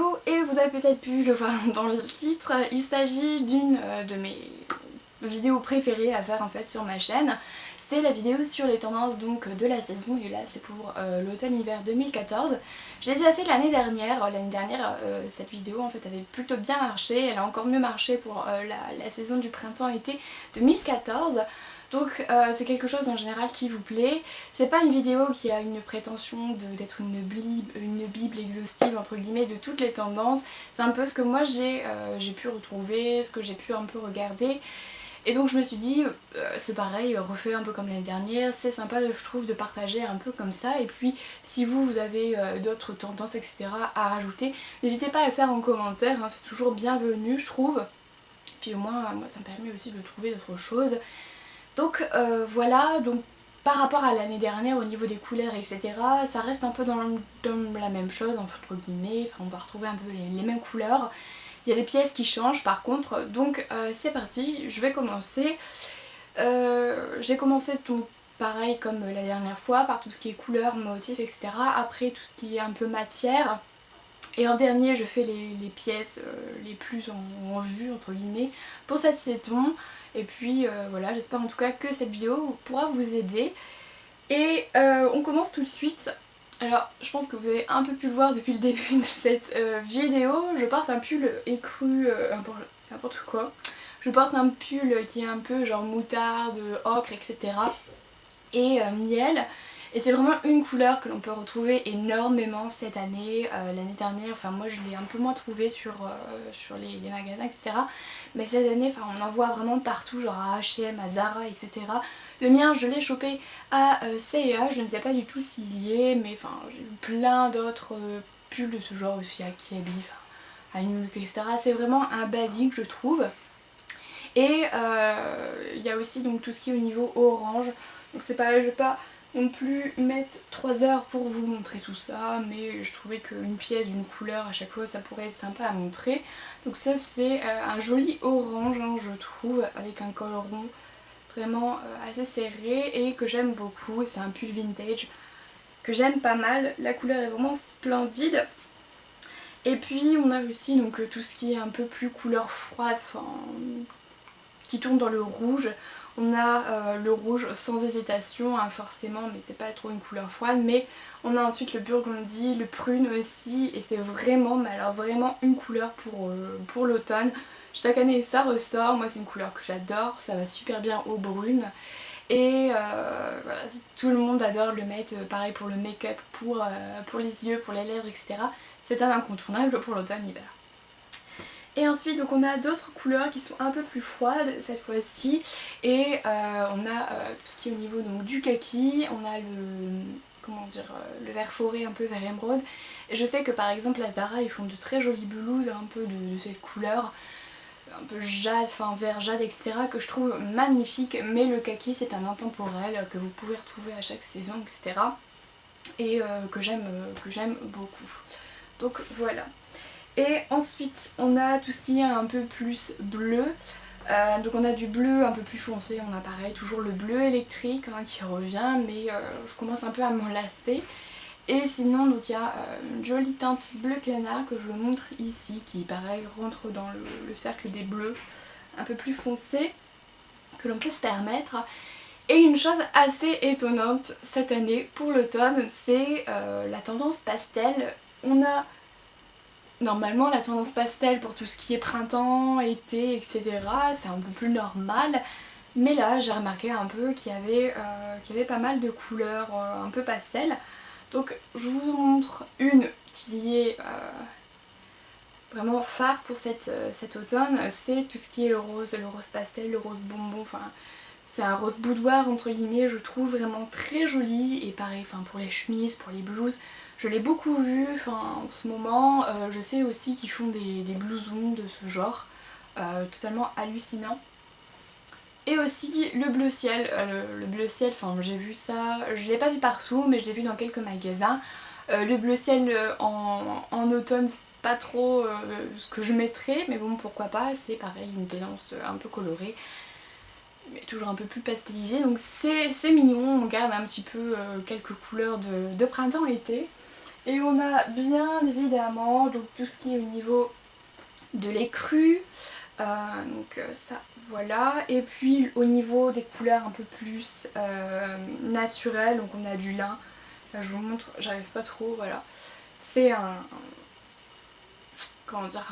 vidéo et vous avez peut-être pu le voir dans le titre, il s'agit d'une de mes vidéos préférées à faire en fait sur ma chaîne. C'est la vidéo sur les tendances donc de la saison et là c'est pour l'automne-hiver 2014. J'ai déjà fait l'année dernière, cette vidéo en fait avait plutôt bien marché, elle a encore mieux marché pour la saison du printemps-été 2014. Donc c'est quelque chose en général qui vous plaît. C'est pas une vidéo qui a une prétention d'être une bible exhaustive entre guillemets de toutes les tendances. C'est un peu ce que moi j'ai pu retrouver, ce que j'ai pu un peu regarder. Et donc je me suis dit, c'est pareil, refait un peu comme l'année dernière, c'est sympa je trouve de partager un peu comme ça. Et puis si vous avez d'autres tendances etc. à rajouter, n'hésitez pas à le faire en commentaire, hein, c'est toujours bienvenu je trouve. Puis au moins moi ça me permet aussi de trouver d'autres choses. Donc voilà, donc par rapport à l'année dernière au niveau des couleurs etc. ça reste un peu dans la même chose entre guillemets, enfin on va retrouver un peu les mêmes couleurs. Il y a des pièces qui changent par contre, donc c'est parti, je vais commencer. J'ai commencé donc pareil comme la dernière fois par tout ce qui est couleurs, motifs etc. Après tout ce qui est un peu matière. Et en dernier je fais les pièces les plus en vue entre guillemets pour cette saison. Et puis voilà, j'espère en tout cas que cette vidéo pourra vous aider. Et on commence tout de suite. Alors je pense que vous avez un peu pu le voir depuis le début de cette vidéo, je porte un pull écru, n'importe quoi. Je porte un pull qui est un peu genre moutarde, ocre, etc. Et miel. Et c'est vraiment une couleur que l'on peut retrouver énormément cette année. L'année dernière, enfin moi je l'ai un peu moins trouvé sur les magasins etc. Mais cette année, enfin on en voit vraiment partout, genre à H&M, à Zara etc. Le mien je l'ai chopé à C&A, je ne sais pas du tout s'il y est, mais enfin j'ai eu plein d'autres pulls de ce genre aussi à Kiabi, à New Look etc. C'est vraiment un basique je trouve. Et il y a aussi donc tout ce qui est au niveau orange. Donc c'est pareil, je vais pas non plus mettre 3 heures pour vous montrer tout ça, mais je trouvais qu'une pièce d'une couleur à chaque fois ça pourrait être sympa à montrer. Donc ça c'est un joli orange hein, je trouve, avec un col rond vraiment assez serré et que j'aime beaucoup. C'est un pull vintage que j'aime pas mal, la couleur est vraiment splendide. Et puis on a aussi donc tout ce qui est un peu plus couleur froide, qui tourne dans le rouge. On a le rouge sans hésitation hein, forcément, mais c'est pas trop une couleur froide. Mais on a ensuite le burgundy, le prune aussi, et c'est vraiment, mais alors vraiment une couleur pour l'automne. Chaque année ça ressort, moi c'est une couleur que j'adore, ça va super bien au brune. Et voilà, tout le monde adore le mettre, pareil pour le make-up, pour les yeux, pour les lèvres, etc. C'est un incontournable pour l'automne-hiver. Et ensuite donc on a d'autres couleurs qui sont un peu plus froides cette fois-ci. Et on a tout ce qui est au niveau donc, du kaki, on a le vert forêt un peu vert émeraude. Et je sais que par exemple à Zara ils font de très jolies blouses un peu de cette couleur. Un peu jade, enfin vert jade etc. que je trouve magnifique. Mais le kaki c'est un intemporel que vous pouvez retrouver à chaque saison etc. Et que j'aime beaucoup. Donc voilà. Et ensuite on a tout ce qui est un peu plus bleu. Donc on a du bleu un peu plus foncé, on a pareil toujours le bleu électrique hein, qui revient, mais je commence un peu à m'en lasser. Et sinon donc il y a une jolie teinte bleu canard que je vous montre ici, qui pareil rentre dans le cercle des bleus un peu plus foncés que l'on peut se permettre. Et une chose assez étonnante cette année pour l'automne, c'est la tendance pastel. On a normalement la tendance pastel pour tout ce qui est printemps, été, etc. c'est un peu plus normal. Mais là j'ai remarqué un peu qu'il y avait pas mal de couleurs un peu pastel. Donc je vous en montre une qui est vraiment phare pour cet automne. C'est tout ce qui est le rose pastel, le rose bonbon. Enfin, c'est un rose boudoir entre guillemets, je trouve vraiment très joli. Et pareil pour les chemises, pour les blouses. Je l'ai beaucoup vu en ce moment, je sais aussi qu'ils font des blousons de ce genre, totalement hallucinant. Et aussi le bleu ciel, j'ai vu ça, je l'ai pas vu partout mais je l'ai vu dans quelques magasins. Le bleu ciel en automne c'est pas trop ce que je mettrais, mais bon pourquoi pas, c'est pareil une tendance un peu colorée. Mais toujours un peu plus pastelisée, donc c'est mignon, on garde un petit peu quelques couleurs de printemps-été. Et on a bien évidemment donc tout ce qui est au niveau de l'écru, donc ça voilà, et puis au niveau des couleurs un peu plus naturelles, donc on a du lin, là je vous montre, j'arrive pas trop, voilà, c'est comment dire,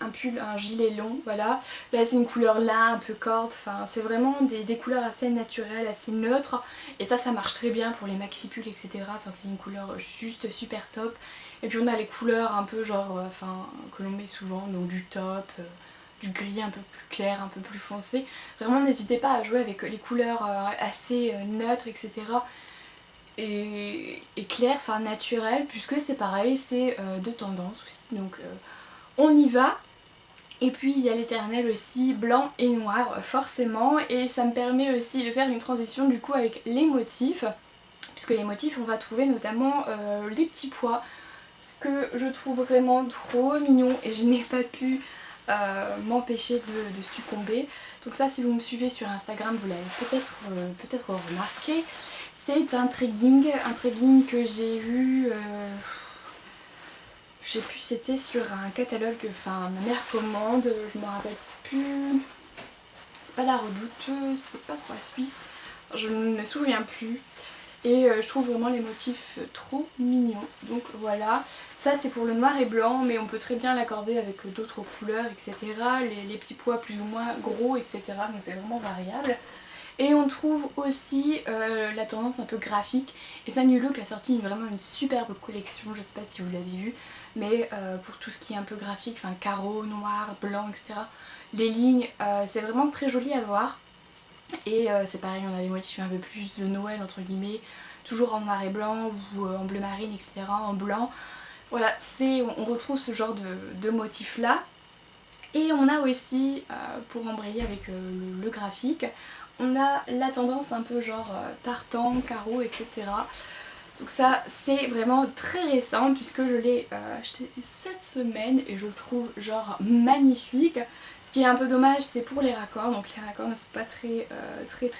un pull, un gilet long, voilà. Là c'est une couleur lin, un peu corde, enfin c'est vraiment des couleurs assez naturelles, assez neutres. Et ça marche très bien pour les maxi-pulls, etc. Enfin c'est une couleur juste super top. Et puis on a les couleurs un peu genre, enfin que l'on met souvent, donc du top, du gris un peu plus clair, un peu plus foncé. Vraiment n'hésitez pas à jouer avec les couleurs assez neutres, etc. Et clair, enfin naturel, puisque c'est pareil, c'est de tendance aussi, donc on y va. Et puis il y a l'éternel aussi, blanc et noir forcément, et ça me permet aussi de faire une transition du coup avec les motifs, puisque les motifs on va trouver notamment les petits pois, ce que je trouve vraiment trop mignon et je n'ai pas pu m'empêcher de succomber. Donc ça, si vous me suivez sur Instagram, vous l'avez peut-être remarqué. C'est un tregging que j'ai eu, je sais plus, c'était sur un catalogue, enfin ma mère commande, je me rappelle plus, c'est pas la Redoute, c'est pas quoi Suisse, je ne me souviens plus. Et je trouve vraiment les motifs trop mignons. Donc voilà, ça c'est pour le noir et blanc, mais on peut très bien l'accorder avec d'autres couleurs, etc. Les petits pois plus ou moins gros, etc. Donc c'est vraiment variable. Et on trouve aussi la tendance un peu graphique. Et ça, New Look a sorti vraiment une superbe collection, je sais pas si vous l'avez vu, mais pour tout ce qui est un peu graphique, enfin carreau, noir, blanc, etc. Les lignes, c'est vraiment très joli à voir. Et c'est pareil, on a des motifs un peu plus de Noël entre guillemets, toujours en noir et blanc ou en bleu marine, etc. en blanc. Voilà, on retrouve ce genre de motifs là. Et on a aussi, pour embrayer avec le graphique, on a la tendance un peu genre tartan, carreau, etc. Donc ça c'est vraiment très récent puisque je l'ai acheté cette semaine et je le trouve genre magnifique. Ce qui est un peu dommage c'est pour les raccords, donc les raccords ne sont pas très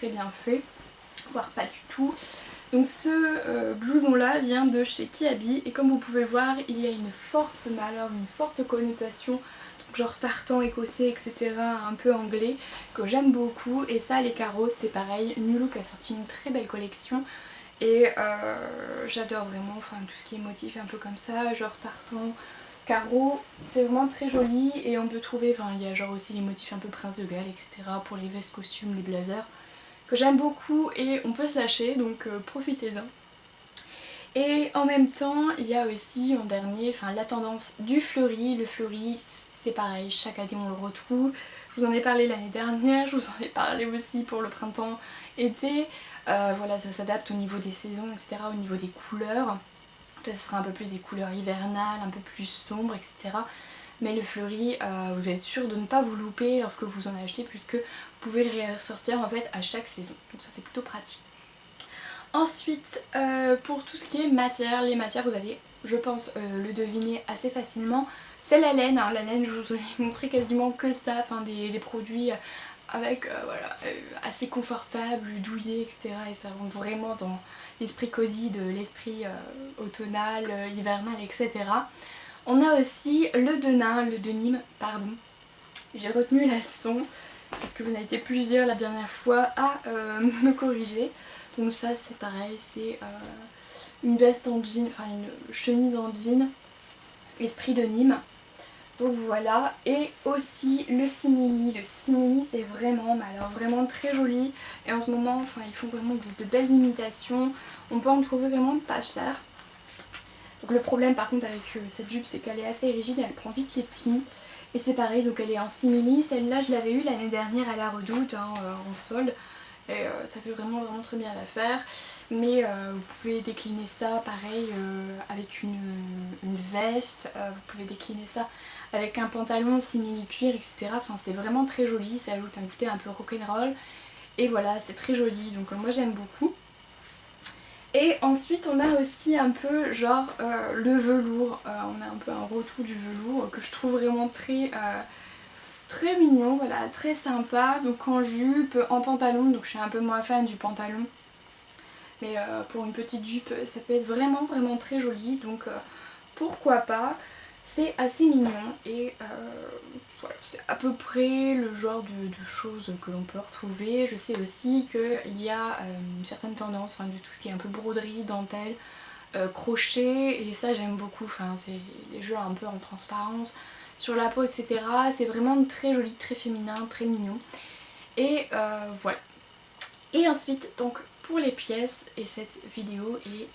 bien faits, voire pas du tout. Donc ce blouson là vient de chez Kiabi et comme vous pouvez le voir il y a une forte malheur, une forte connotation, donc genre tartan écossais, etc. un peu anglais, que j'aime beaucoup. Et ça, les carreaux c'est pareil, New Look a sorti une très belle collection. Et j'adore vraiment, enfin tout ce qui est motif un peu comme ça, genre tartan, carreau, c'est vraiment très joli. Et on peut trouver, enfin il y a genre aussi les motifs un peu prince de Galles, etc. pour les vestes, costumes, les blazers, que j'aime beaucoup et on peut se lâcher, donc profitez-en. Et en même temps, il y a aussi en dernier, enfin la tendance du fleuri. Le fleuri, c'est pareil, chaque année on le retrouve. Je vous en ai parlé l'année dernière, je vous en ai parlé aussi pour le printemps-été. Voilà, ça s'adapte au niveau des saisons, etc., au niveau des couleurs. Là, ce sera un peu plus des couleurs hivernales, un peu plus sombres, etc. Mais le fleuri, vous êtes sûr de ne pas vous louper lorsque vous en achetez, puisque vous pouvez le ressortir en fait à chaque saison. Donc ça c'est plutôt pratique. Ensuite, pour tout ce qui est matière, les matières vous allez, je pense, le deviner assez facilement. C'est la laine, hein. La laine je vous ai montré quasiment que ça, enfin des produits avec voilà, assez confortables, douillés, etc. Et ça rentre vraiment dans l'esprit cosy de l'esprit automnal, hivernal, etc. On a aussi le denim, pardon. J'ai retenu la leçon parce que vous avez été plusieurs la dernière fois à me corriger. Donc ça c'est pareil, c'est une veste en jean, enfin une chemise en jean, esprit de Nîmes. Donc voilà, et aussi le simili. Le simili c'est vraiment, mais alors vraiment très joli. Et en ce moment, enfin ils font vraiment de belles imitations. On peut en trouver vraiment pas cher. Donc le problème par contre avec cette jupe c'est qu'elle est assez rigide et elle prend vite les plis. Et c'est pareil, donc elle est en simili. Celle-là je l'avais eue l'année dernière à la Redoute, hein, en solde. Et ça fait vraiment très bien l'affaire. Mais vous pouvez décliner ça pareil avec une veste, vous pouvez décliner ça avec un pantalon simili cuir, etc. Enfin c'est vraiment très joli, ça ajoute un côté un peu rock'n'roll. Et voilà, c'est très joli, donc moi j'aime beaucoup. Et ensuite on a aussi un peu genre le velours, on a un peu un retour du velours que je trouve vraiment très mignon, voilà, très sympa. Donc en jupe, en pantalon, donc je suis un peu moins fan du pantalon. mais pour une petite jupe ça peut être vraiment très joli, donc pourquoi pas. C'est assez mignon et voilà, c'est à peu près le genre de choses que l'on peut retrouver. Je sais aussi qu'il y a une certaine tendance, de tout ce qui est un peu broderie, dentelle, crochet, et ça j'aime beaucoup, c'est les jeux un peu en transparence sur la peau, etc. C'est vraiment très joli, très féminin, très mignon. Et voilà. Et ensuite, donc pour les pièces, et cette vidéo est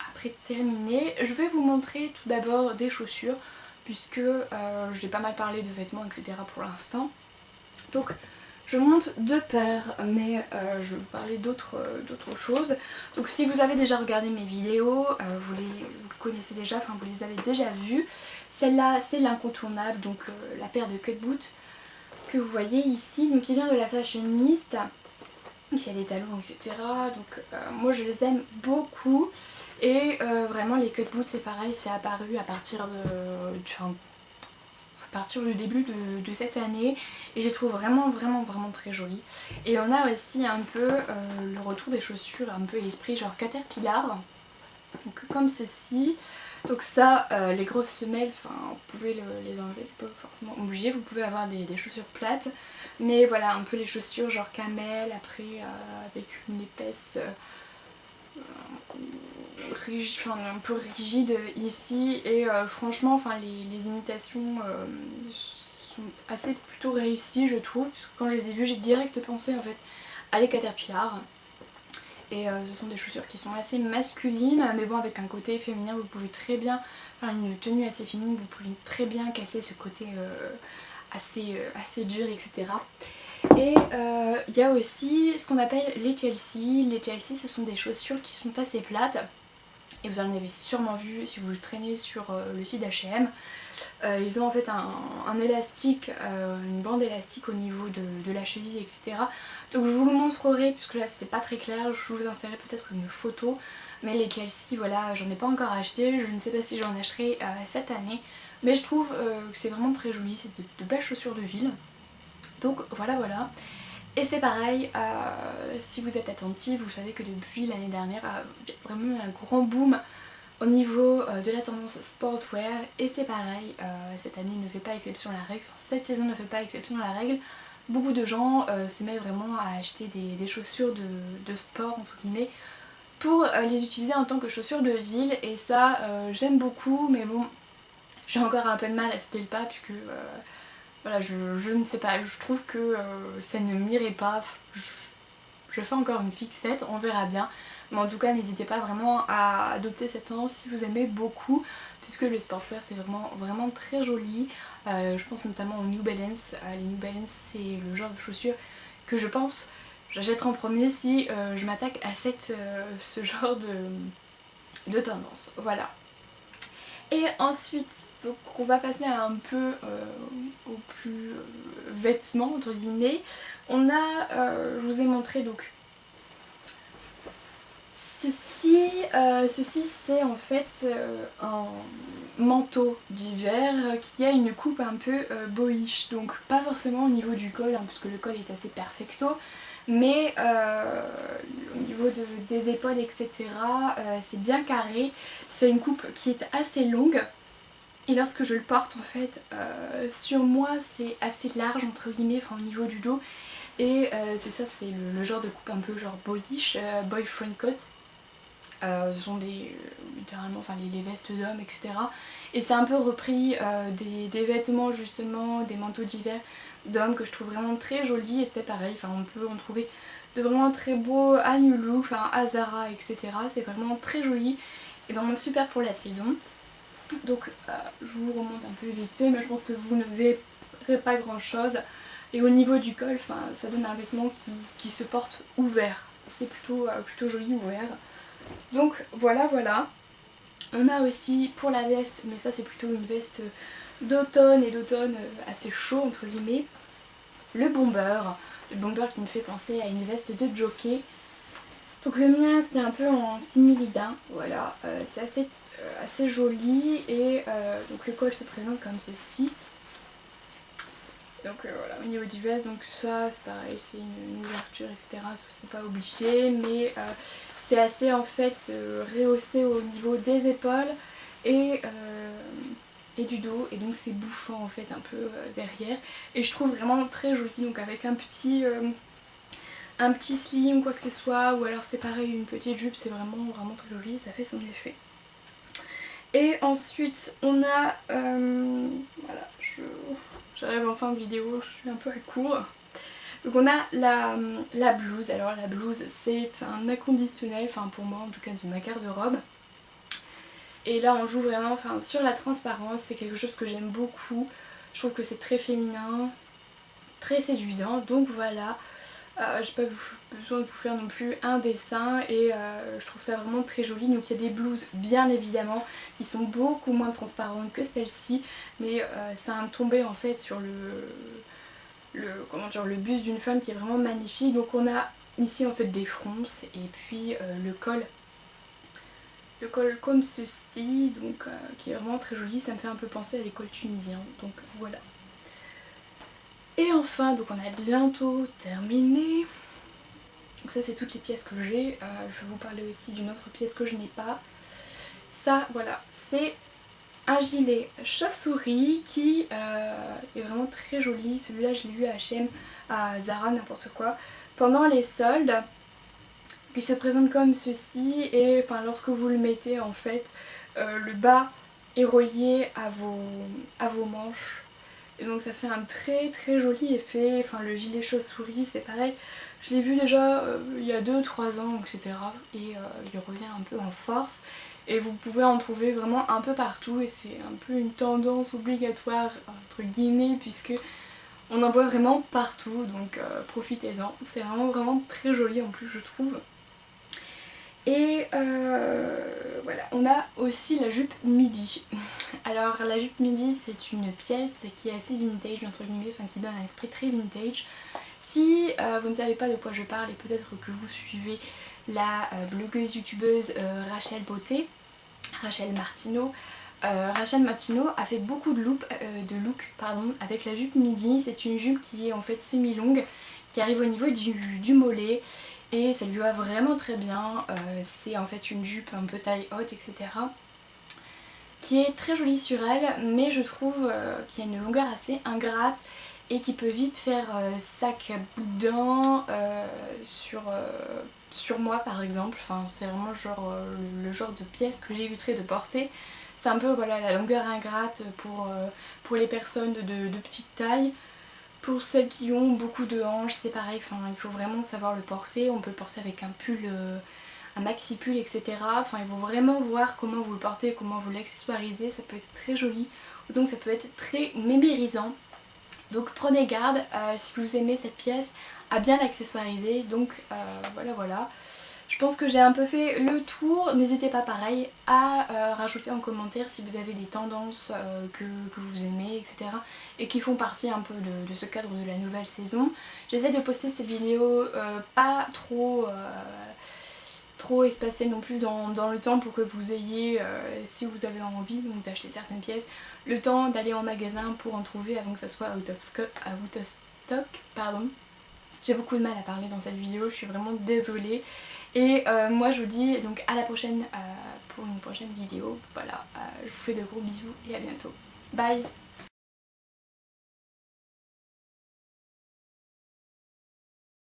après terminée, je vais vous montrer tout d'abord des chaussures, puisque j'ai pas mal parlé de vêtements, etc. pour l'instant. Donc je monte deux paires, mais je vais vous parler d'autres choses. Donc si vous avez déjà regardé mes vidéos, vous connaissez déjà, vous les avez déjà vues. Celle-là c'est l'incontournable, donc la paire de cut boots que vous voyez ici, donc qui vient de la Fashionista. Il y a des talons, etc. Donc moi je les aime beaucoup. Et vraiment les cut boots c'est pareil, c'est apparu à partir du début de cette année. Et je les trouve vraiment très jolies. Et on a aussi un peu le retour des chaussures un peu esprit genre Caterpillar. Donc comme ceci. Donc ça, les grosses semelles, vous pouvez les enlever, c'est pas forcément obligé, vous pouvez avoir des chaussures plates. Mais voilà, un peu les chaussures genre camel, après avec une épaisse, un peu rigide ici. Et franchement, les imitations sont assez plutôt réussies je trouve. Parce que quand je les ai vues, j'ai direct pensé en fait à les Caterpillar. Et ce sont des chaussures qui sont assez masculines, mais bon avec un côté féminin, vous pouvez très bien faire une tenue assez féminine, vous pouvez très bien casser ce côté assez dur, etc. Et il y a aussi ce qu'on appelle les Chelsea. Les Chelsea ce sont des chaussures qui sont assez plates. Et vous en avez sûrement vu si vous traînez sur le site H&M. Ils ont en fait un élastique, une bande élastique au niveau de la cheville, etc. Donc je vous le montrerai puisque là c'est pas très clair, je vous insérerai peut-être une photo. Mais les Chelsea, voilà, j'en ai pas encore acheté, je ne sais pas si j'en achèterai cette année. Mais je trouve que c'est vraiment très joli, c'est de belles chaussures de ville. Donc voilà. Et c'est pareil, si vous êtes attentif, vous savez que depuis l'année dernière, il y a vraiment eu un grand boom au niveau de la tendance sportwear. Et c'est pareil, cette année ne fait pas exception à la règle, cette saison ne fait pas exception à la règle. Beaucoup de gens se mettent vraiment à acheter des chaussures de sport, entre guillemets, pour les utiliser en tant que chaussures de ville. Et ça, j'aime beaucoup, mais bon, j'ai encore un peu de mal à sauter le pas, puisque... voilà, je ne sais pas, je trouve que ça ne m'irait pas. Je fais encore une fixette, on verra bien. Mais en tout cas, n'hésitez pas vraiment à adopter cette tendance si vous aimez beaucoup, puisque le sportwear c'est vraiment très joli. Je pense notamment aux New Balance. Les New Balance c'est le genre de chaussures que je pense j'achèterai en premier si je m'attaque à ce genre de tendance. Voilà. Et ensuite, donc on va passer un peu au plus vêtements entre guillemets. On a, je vous ai montré donc ceci c'est en fait un manteau d'hiver qui a une coupe un peu boyish, donc pas forcément au niveau du col, puisque le col est assez perfecto, mais au niveau des épaules, etc. C'est bien carré, c'est une coupe qui est assez longue. Et lorsque je le porte en fait sur moi c'est assez large entre guillemets, au niveau du dos. Et c'est ça, c'est le genre de coupe un peu genre boyish, boyfriend coat. Ce sont littéralement les vestes d'hommes, etc. Et c'est un peu repris des vêtements justement, des manteaux d'hiver d'hommes que je trouve vraiment très jolis. Et c'est pareil, on peut en trouver de vraiment très beaux à New Look, à Zara, etc. C'est vraiment très joli et vraiment super pour la saison. Donc je vous remonte un peu vite fait, mais je pense que vous ne verrez pas grand chose. Et au niveau du col, ça donne un vêtement qui se porte ouvert. C'est plutôt joli ouvert. Donc voilà. On a aussi pour la veste, mais ça c'est plutôt une veste d'automne, et d'automne assez chaud entre guillemets, le bomber. Le bomber qui me fait penser à une veste de jockey. Donc le mien c'est un peu en simili-daim, voilà, c'est assez joli. Et donc le col se présente comme ceci. Donc voilà, au niveau du veste, donc ça c'est pareil, c'est une ouverture, etc. Ça c'est pas obligé, mais c'est assez en fait rehaussé au niveau des épaules et du dos, et donc c'est bouffant en fait un peu derrière, et je trouve vraiment très joli, donc avec un petit slim quoi que ce soit, ou alors c'est pareil une petite jupe, c'est vraiment très joli, ça fait son effet. Et ensuite on a, voilà, j'arrive en fin de vidéo, je suis un peu à court. Donc on a la blouse. Alors la blouse c'est un inconditionnel, enfin pour moi en tout cas, de ma garde-robe. Et là on joue vraiment sur la transparence, c'est quelque chose que j'aime beaucoup. Je trouve que c'est très féminin, très séduisant, donc voilà. J'ai pas besoin de vous faire non plus un dessin, et je trouve ça vraiment très joli. Donc il y a des blouses bien évidemment qui sont beaucoup moins transparentes que celle-ci, mais c'est un tombé en fait sur le buste d'une femme qui est vraiment magnifique. Donc on a ici en fait des fronces, et puis le col comme ceci, donc qui est vraiment très joli, ça me fait un peu penser à l'école tunisien, donc voilà. Et enfin, donc on a bientôt terminé. Donc ça c'est toutes les pièces que j'ai. Je vais vous parler aussi d'une autre pièce que je n'ai pas. Ça voilà, c'est un gilet chauve-souris qui est vraiment très joli. Celui-là je l'ai eu à H&M, à Zara, n'importe quoi, pendant les soldes. Il se présente comme ceci, et lorsque vous le mettez en fait, le bas est relié à vos manches. Et donc ça fait un très joli effet. Le gilet chauve-souris c'est pareil, je l'ai vu déjà il y a 2-3 ans, etc. Et il revient un peu en force. Et vous pouvez en trouver vraiment un peu partout, et c'est un peu une tendance obligatoire entre guillemets, puisque on en voit vraiment partout, donc profitez-en. C'est vraiment très joli en plus je trouve. Et voilà, on a aussi la jupe midi. Alors la jupe midi c'est une pièce qui est assez vintage entre guillemets, qui donne un esprit très vintage. Si vous ne savez pas de quoi je parle, et peut-être que vous suivez la blogueuse youtubeuse Rachel Martineau. Rachel Martineau a fait beaucoup de looks avec la jupe midi. C'est une jupe qui est en fait semi-longue, qui arrive au niveau du mollet, et ça lui va vraiment très bien. C'est en fait une jupe un peu taille haute, etc., qui est très jolie sur elle, mais je trouve qu'il y a une longueur assez ingrate et qui peut vite faire sac à boudin sur moi par exemple. C'est vraiment le genre de pièce que j'éviterais de porter. C'est un peu voilà, la longueur ingrate pour les personnes de petite taille. Pour celles qui ont beaucoup de hanches, c'est pareil, il faut vraiment savoir le porter. On peut le porter avec un pull, un maxi pull, etc. Il faut vraiment voir comment vous le portez, comment vous l'accessoirisez. Ça peut être très joli, donc ça peut être très mémérisant. Donc prenez garde, si vous aimez cette pièce, à bien l'accessoiriser. Donc voilà. Je pense que j'ai un peu fait le tour. N'hésitez pas pareil à rajouter en commentaire si vous avez des tendances que vous aimez, etc. et qui font partie un peu de ce cadre de la nouvelle saison. J'essaie de poster cette vidéo pas trop espacée non plus dans le temps, pour que vous ayez, si vous avez envie d'acheter certaines pièces, le temps d'aller en magasin pour en trouver avant que ça soit out of stock. J'ai beaucoup de mal à parler dans cette vidéo, je suis vraiment désolée. Et moi je vous dis donc à la prochaine pour une prochaine vidéo. Voilà, je vous fais de gros bisous et à bientôt. Bye!